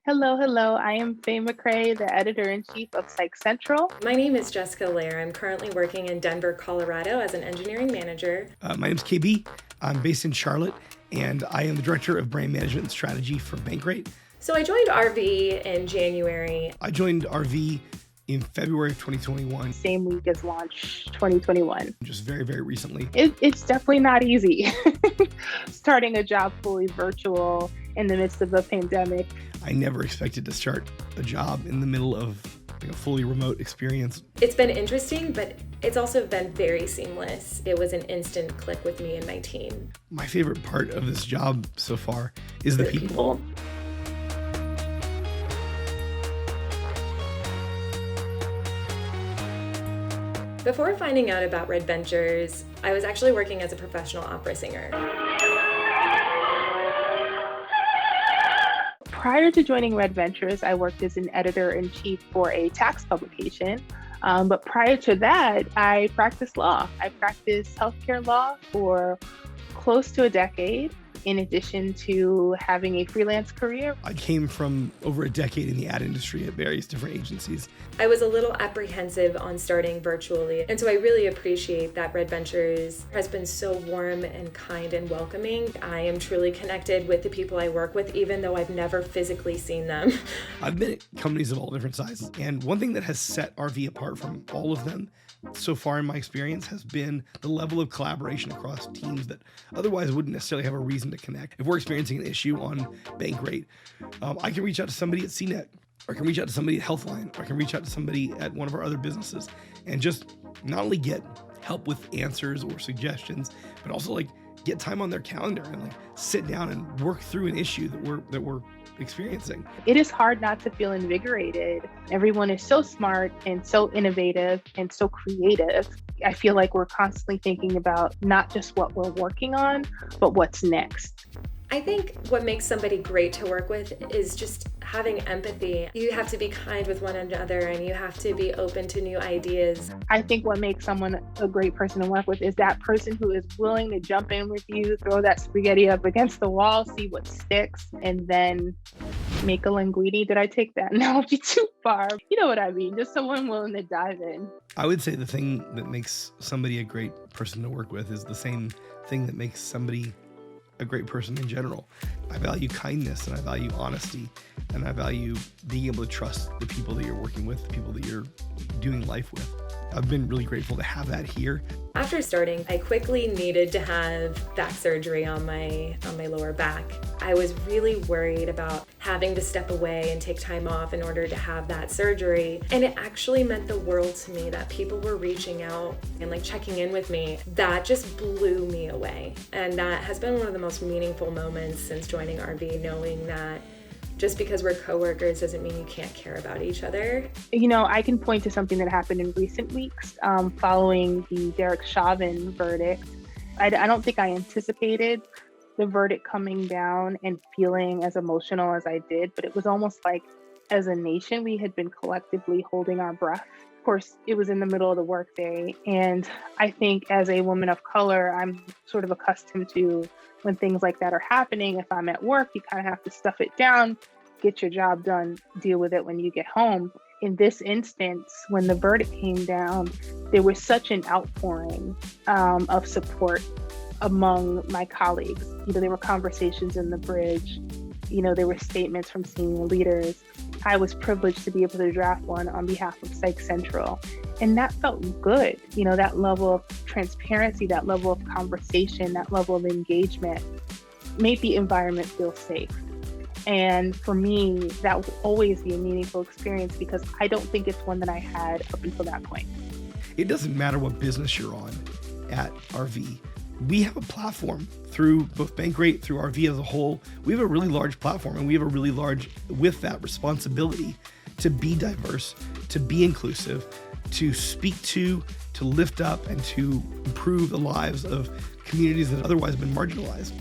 Hello, hello. I am Faye McCrae, the editor-in-chief of Psych Central. My name is Jessica Lair. I'm currently working in Denver, Colorado as an engineering manager. My name's KB. I'm based in Charlotte, and I am the director of brand management and strategy for Bankrate. So I joined RV in January. I joined RV in February of 2021. Same week as launch 2021. Just very, very recently. It's definitely not easy starting a job fully virtual in the midst of a pandemic. I never expected to start a job in the middle of a fully remote experience. It's been interesting, but it's also been very seamless. It was an instant click with me and my team. My favorite part of this job so far is the people. Before finding out about Red Ventures, I was actually working as a professional opera singer. Prior to joining Red Ventures, I worked as an editor-in-chief for a tax publication. But prior to that, I practiced law. I practiced healthcare law for close to a decade, in addition to having a freelance career. I came from over a decade in the ad industry at various different agencies. I was a little apprehensive on starting virtually, and so I really appreciate that Red Ventures has been so warm and kind and welcoming. I am truly connected with the people I work with, even though I've never physically seen them. I've been at companies of all different sizes, and one thing that has set RV apart from all of them so far in my experience has been the level of collaboration across teams that otherwise wouldn't necessarily have a reason to connect. If we're experiencing an issue on Bankrate, I can reach out to somebody at CNET, or I can reach out to somebody at Healthline, or I can reach out to somebody at one of our other businesses and just not only get help with answers or suggestions, but also get time on their calendar and sit down and work through an issue that we're experiencing. It is hard not to feel invigorated. Everyone is so smart and so innovative and so creative. I feel like we're constantly thinking about not just what we're working on, but what's next. I think what makes somebody great to work with is just having empathy. You have to be kind with one another and you have to be open to new ideas. I think what makes someone a great person to work with is that person who is willing to jump in with you, throw that spaghetti up against the wall, see what sticks, and then make a linguine. Did I take that analogy too far? You know what I mean? Just someone willing to dive in. I would say the thing that makes somebody a great person to work with is the same thing that makes somebody a great person in general. I value kindness and I value honesty and I value being able to trust the people that you're working with, the people that you're doing life with. I've been really grateful to have that here. After starting, I quickly needed to have back surgery on my lower back. I was really worried about having to step away and take time off in order to have that surgery. And it actually meant the world to me that people were reaching out and checking in with me. That just blew me away. And that has been one of the most meaningful moments since joining RV, knowing that just because we're coworkers doesn't mean you can't care about each other. You know, I can point to something that happened in recent weeks following the Derek Chauvin verdict. I don't think I anticipated the verdict coming down and feeling as emotional as I did, but it was almost like as a nation, we had been collectively holding our breath. Of course, it was in the middle of the workday. And I think as a woman of color, I'm sort of accustomed to when things like that are happening. If I'm at work, you kind of have to stuff it down, get your job done, deal with it when you get home. In this instance, when the verdict came down, there was such an outpouring of support among my colleagues. There were conversations in the bridge. There were statements from senior leaders. I was privileged to be able to draft one on behalf of Psych Central. And that felt good. That level of transparency, that level of conversation, that level of engagement made the environment feel safe. And for me, that will always be a meaningful experience because I don't think it's one that I had up until that point. It doesn't matter what business you're on at RV. We have a platform through both Bankrate, through RV as a whole. We have a really large platform and we have a really large, with that responsibility to be diverse, to be inclusive, to speak to lift up and to improve the lives of communities that otherwise have been marginalized.